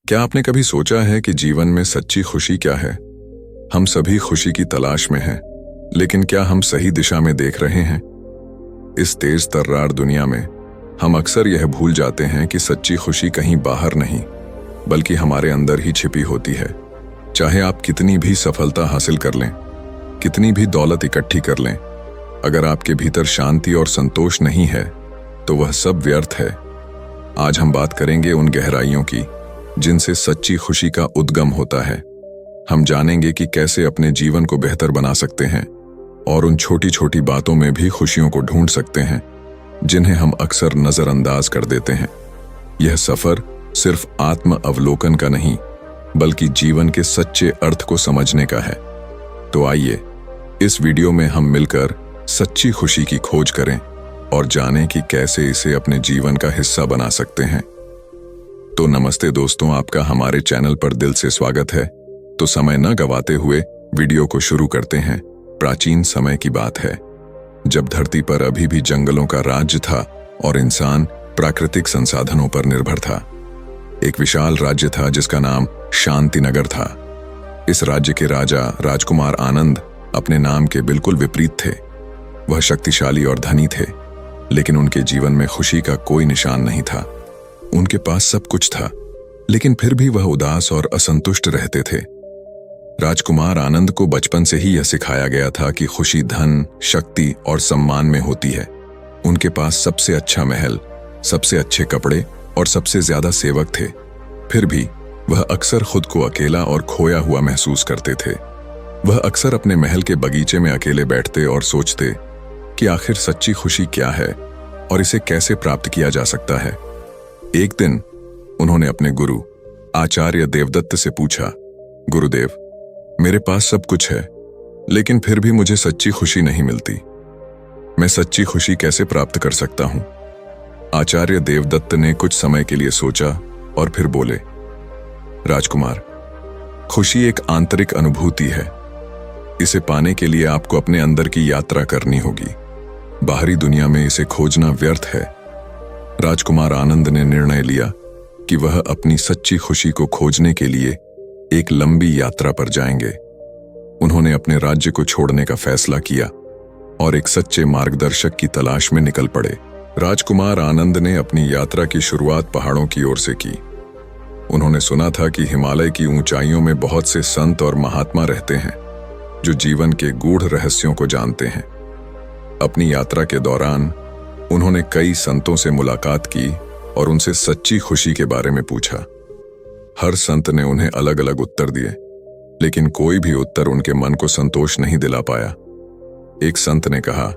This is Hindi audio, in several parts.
क्या आपने कभी सोचा है कि जीवन में सच्ची खुशी क्या है? हम सभी खुशी की तलाश में हैं, लेकिन क्या हम सही दिशा में देख रहे हैं? इस तेज तर्रार दुनिया में हम अक्सर यह भूल जाते हैं कि सच्ची खुशी कहीं बाहर नहीं, बल्कि हमारे अंदर ही छिपी होती है। चाहे आप कितनी भी सफलता हासिल कर लें, कितनी भी दौलत इकट्ठी कर लें, अगर आपके भीतर शांति और संतोष नहीं है, तो वह सब व्यर्थ है। आज हम बात करेंगे उन गहराइयों की जिनसे सच्ची खुशी का उद्गम होता है। हम जानेंगे कि कैसे अपने जीवन को बेहतर बना सकते हैं और उन छोटी छोटी बातों में भी खुशियों को ढूंढ सकते हैं जिन्हें हम अक्सर नजरअंदाज कर देते हैं। यह सफर सिर्फ आत्म अवलोकन का नहीं, बल्कि जीवन के सच्चे अर्थ को समझने का है। तो आइए इस वीडियो में हम मिलकर सच्ची खुशी की खोज करें और जानें कि कैसे इसे अपने जीवन का हिस्सा बना सकते हैं। तो नमस्ते दोस्तों, आपका हमारे चैनल पर दिल से स्वागत है। तो समय न गवाते हुए वीडियो को शुरू करते हैं। प्राचीन समय की बात है, जब धरती पर अभी भी जंगलों का राज्य था और इंसान प्राकृतिक संसाधनों पर निर्भर था। एक विशाल राज्य था जिसका नाम शांतिनगर था। इस राज्य के राजा राजकुमार आनंद अपने नाम के बिल्कुल विपरीत थे। वह शक्तिशाली और धनी थे, लेकिन उनके जीवन में खुशी का कोई निशान नहीं था। उनके पास सब कुछ था, लेकिन फिर भी वह उदास और असंतुष्ट रहते थे। राजकुमार आनंद को बचपन से ही यह सिखाया गया था कि खुशी धन, शक्ति और सम्मान में होती है। उनके पास सबसे अच्छा महल, सबसे अच्छे कपड़े और सबसे ज्यादा सेवक थे। फिर भी वह अक्सर खुद को अकेला और खोया हुआ महसूस करते थे। वह अक्सर अपने महल के बगीचे में अकेले बैठते और सोचते कि आखिर सच्ची खुशी क्या है और इसे कैसे प्राप्त किया जा सकता है। एक दिन उन्होंने अपने गुरु आचार्य देवदत्त से पूछा, गुरुदेव, मेरे पास सब कुछ है, लेकिन फिर भी मुझे सच्ची खुशी नहीं मिलती। मैं सच्ची खुशी कैसे प्राप्त कर सकता हूं? आचार्य देवदत्त ने कुछ समय के लिए सोचा और फिर बोले, राजकुमार, खुशी एक आंतरिक अनुभूति है। इसे पाने के लिए आपको अपने अंदर की यात्रा करनी होगी। बाहरी दुनिया में इसे खोजना व्यर्थ है। राजकुमार आनंद ने निर्णय लिया कि वह अपनी सच्ची खुशी को खोजने के लिए एक लंबी यात्रा पर जाएंगे। उन्होंने अपने राज्य को छोड़ने का फैसला किया और एक सच्चे मार्गदर्शक की तलाश में निकल पड़े। राजकुमार आनंद ने अपनी यात्रा की शुरुआत पहाड़ों की ओर से की। उन्होंने सुना था कि हिमालय की ऊंचाइयों में बहुत से संत और महात्मा रहते हैं जो जीवन के गूढ़ रहस्यों को जानते हैं। अपनी यात्रा के दौरान उन्होंने कई संतों से मुलाकात की और उनसे सच्ची खुशी के बारे में पूछा। हर संत ने उन्हें अलग अलग उत्तर दिए, लेकिन कोई भी उत्तर उनके मन को संतोष नहीं दिला पाया। एक संत ने कहा,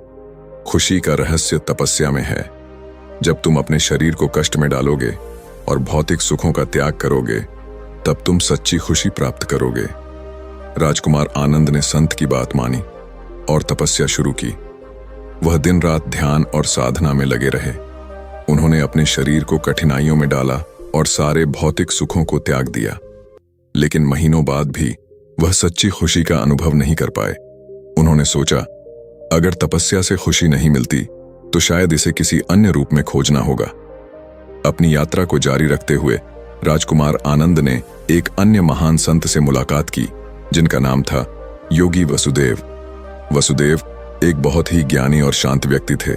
खुशी का रहस्य तपस्या में है। जब तुम अपने शरीर को कष्ट में डालोगे और भौतिक सुखों का त्याग करोगे, तब तुम सच्ची खुशी प्राप्त करोगे। राजकुमार आनंद ने संत की बात मानी और तपस्या शुरू की। वह दिन रात ध्यान और साधना में लगे रहे। उन्होंने अपने शरीर को कठिनाइयों में डाला और सारे भौतिक सुखों को त्याग दिया, लेकिन महीनों बाद भी वह सच्ची खुशी का अनुभव नहीं कर पाए। उन्होंने सोचा, अगर तपस्या से खुशी नहीं मिलती तो शायद इसे किसी अन्य रूप में खोजना होगा। अपनी यात्रा को जारी रखते हुए राजकुमार आनंद ने एक अन्य महान संत से मुलाकात की, जिनका नाम था योगी वसुदेव। वसुदेव एक बहुत ही ज्ञानी और शांत व्यक्ति थे।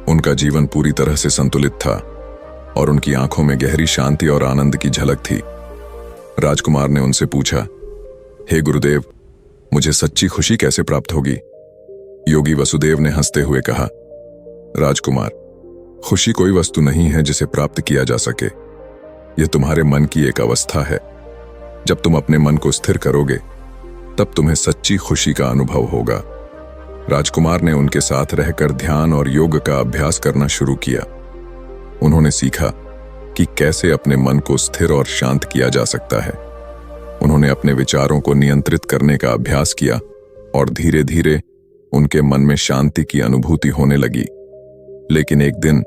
उनका जीवन पूरी तरह से संतुलित था और उनकी आंखों में गहरी शांति और आनंद की झलक थी। राजकुमार ने उनसे पूछा, हे गुरुदेव, मुझे सच्ची खुशी कैसे प्राप्त होगी? योगी वसुदेव ने हंसते हुए कहा, राजकुमार, खुशी कोई वस्तु नहीं है जिसे प्राप्त किया जा सके। यह तुम्हारे मन की एक अवस्था है। जब तुम अपने मन को स्थिर करोगे, तब तुम्हें सच्ची खुशी का अनुभव होगा। राजकुमार ने उनके साथ रहकर ध्यान और योग का अभ्यास करना शुरू किया। उन्होंने सीखा कि कैसे अपने मन को स्थिर और शांत किया जा सकता है। उन्होंने अपने विचारों को नियंत्रित करने का अभ्यास किया और धीरे धीरे उनके मन में शांति की अनुभूति होने लगी। लेकिन एक दिन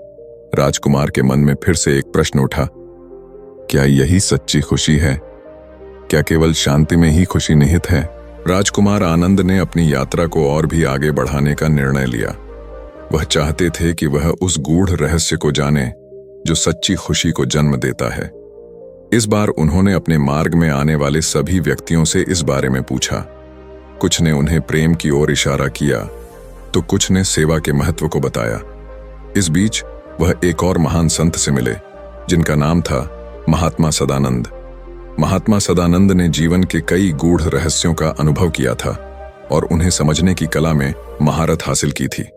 राजकुमार के मन में फिर से एक प्रश्न उठा, क्या यही सच्ची खुशी है? क्या केवल शांति में ही खुशी निहित है? राजकुमार आनंद ने अपनी यात्रा को और भी आगे बढ़ाने का निर्णय लिया। वह चाहते थे कि वह उस गूढ़ रहस्य को जाने जो सच्ची खुशी को जन्म देता है। इस बार उन्होंने अपने मार्ग में आने वाले सभी व्यक्तियों से इस बारे में पूछा। कुछ ने उन्हें प्रेम की ओर इशारा किया तो कुछ ने सेवा के महत्व को बताया। इस बीच वह एक और महान संत से मिले जिनका नाम था महात्मा सदानंद। महात्मा सदानंद ने जीवन के कई गूढ़ रहस्यों का अनुभव किया था और उन्हें समझने की कला में महारत हासिल की थी।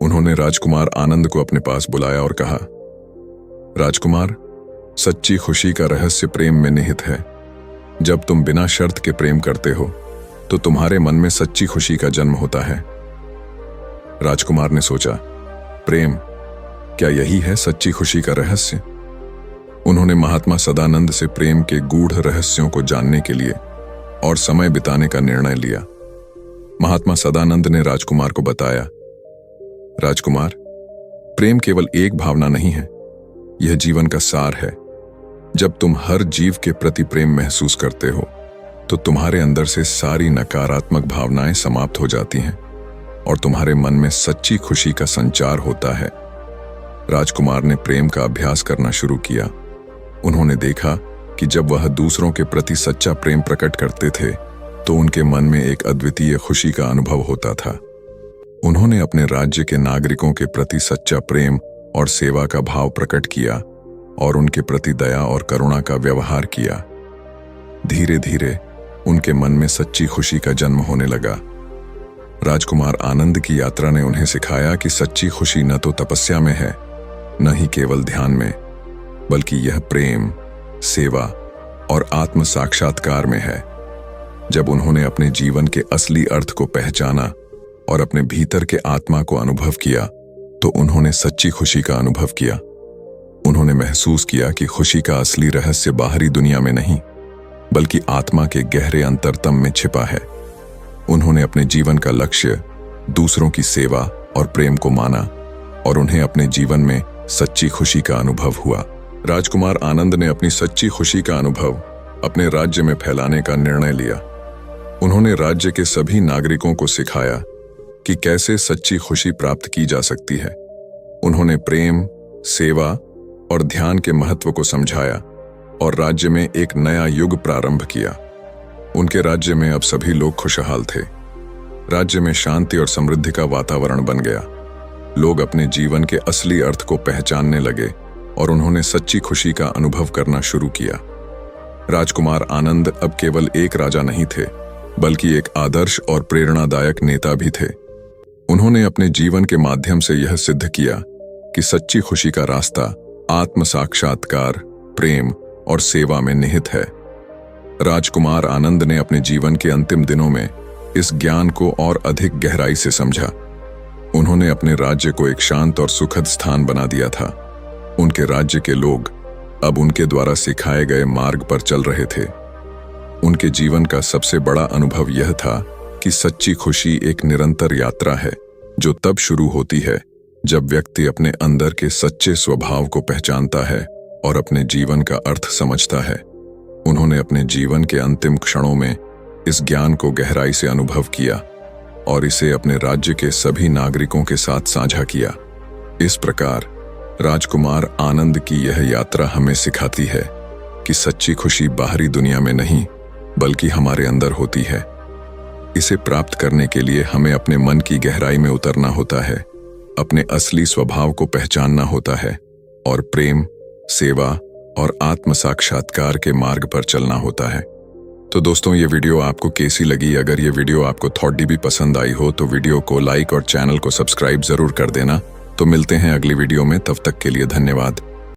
उन्होंने राजकुमार आनंद को अपने पास बुलाया और कहा, राजकुमार, सच्ची खुशी का रहस्य प्रेम में निहित है। जब तुम बिना शर्त के प्रेम करते हो तो तुम्हारे मन में सच्ची खुशी का जन्म होता है। राजकुमार ने सोचा, प्रेम, क्या यही है सच्ची खुशी का रहस्य? उन्होंने महात्मा सदानंद से प्रेम के गूढ़ रहस्यों को जानने के लिए और समय बिताने का निर्णय लिया। महात्मा सदानंद ने राजकुमार को बताया, राजकुमार, प्रेम केवल एक भावना नहीं है, यह जीवन का सार है। जब तुम हर जीव के प्रति प्रेम महसूस करते हो तो तुम्हारे अंदर से सारी नकारात्मक भावनाएं समाप्त हो जाती हैं और तुम्हारे मन में सच्ची खुशी का संचार होता है। राजकुमार ने प्रेम का अभ्यास करना शुरू किया। उन्होंने देखा कि जब वह दूसरों के प्रति सच्चा प्रेम प्रकट करते थे तो उनके मन में एक अद्वितीय खुशी का अनुभव होता था। उन्होंने अपने राज्य के नागरिकों के प्रति सच्चा प्रेम और सेवा का भाव प्रकट किया और उनके प्रति दया और करुणा का व्यवहार किया। धीरे धीरे उनके मन में सच्ची खुशी का जन्म होने लगा। राजकुमार आनंद की यात्रा ने उन्हें सिखाया कि सच्ची खुशी न तो तपस्या में है, न ही केवल ध्यान में, बल्कि यह प्रेम, सेवा और आत्म साक्षात्कार में है। जब उन्होंने अपने जीवन के असली अर्थ को पहचाना और अपने भीतर के आत्मा को अनुभव किया तो उन्होंने सच्ची खुशी का अनुभव किया। उन्होंने महसूस किया कि खुशी का असली रहस्य बाहरी दुनिया में नहीं, बल्कि आत्मा के गहरे अंतरतम में छिपा है। उन्होंने अपने जीवन का लक्ष्य दूसरों की सेवा और प्रेम को माना और उन्हें अपने जीवन में सच्ची खुशी का अनुभव हुआ। राजकुमार आनंद ने अपनी सच्ची खुशी का अनुभव अपने राज्य में फैलाने का निर्णय लिया। उन्होंने राज्य के सभी नागरिकों को सिखाया कि कैसे सच्ची खुशी प्राप्त की जा सकती है। उन्होंने प्रेम, सेवा और ध्यान के महत्व को समझाया और राज्य में एक नया युग प्रारंभ किया। उनके राज्य में अब सभी लोग खुशहाल थे। राज्य में शांति और समृद्धि का वातावरण बन गया। लोग अपने जीवन के असली अर्थ को पहचानने लगे और उन्होंने सच्ची खुशी का अनुभव करना शुरू किया। राजकुमार आनंद अब केवल एक राजा नहीं थे, बल्कि एक आदर्श और प्रेरणादायक नेता भी थे। उन्होंने अपने जीवन के माध्यम से यह सिद्ध किया कि सच्ची खुशी का रास्ता आत्म साक्षात्कार, प्रेम और सेवा में निहित है। राजकुमार आनंद ने अपने जीवन के अंतिम दिनों में इस ज्ञान को और अधिक गहराई से समझा। उन्होंने अपने राज्य को एक शांत और सुखद स्थान बना दिया था। उनके राज्य के लोग अब उनके द्वारा सिखाए गए मार्ग पर चल रहे थे। उनके जीवन का सबसे बड़ा अनुभव यह था कि सच्ची खुशी एक निरंतर यात्रा है जो तब शुरू होती है जब व्यक्ति अपने अंदर के सच्चे स्वभाव को पहचानता है और अपने जीवन का अर्थ समझता है। उन्होंने अपने जीवन के अंतिम क्षणों में इस ज्ञान को गहराई से अनुभव किया और इसे अपने राज्य के सभी नागरिकों के साथ साझा किया। इस प्रकार राजकुमार आनंद की यह यात्रा हमें सिखाती है कि सच्ची खुशी बाहरी दुनिया में नहीं, बल्कि हमारे अंदर होती है। इसे प्राप्त करने के लिए हमें अपने मन की गहराई में उतरना होता है, अपने असली स्वभाव को पहचानना होता है और प्रेम, सेवा और आत्म साक्षात्कार के मार्ग पर चलना होता है। तो दोस्तों, ये वीडियो आपको कैसी लगी? अगर ये वीडियो आपको थोड़ी भी पसंद आई हो तो वीडियो को लाइक और चैनल को सब्सक्राइब जरूर कर देना। तो मिलते हैं अगली वीडियो में, तब तक के लिए धन्यवाद।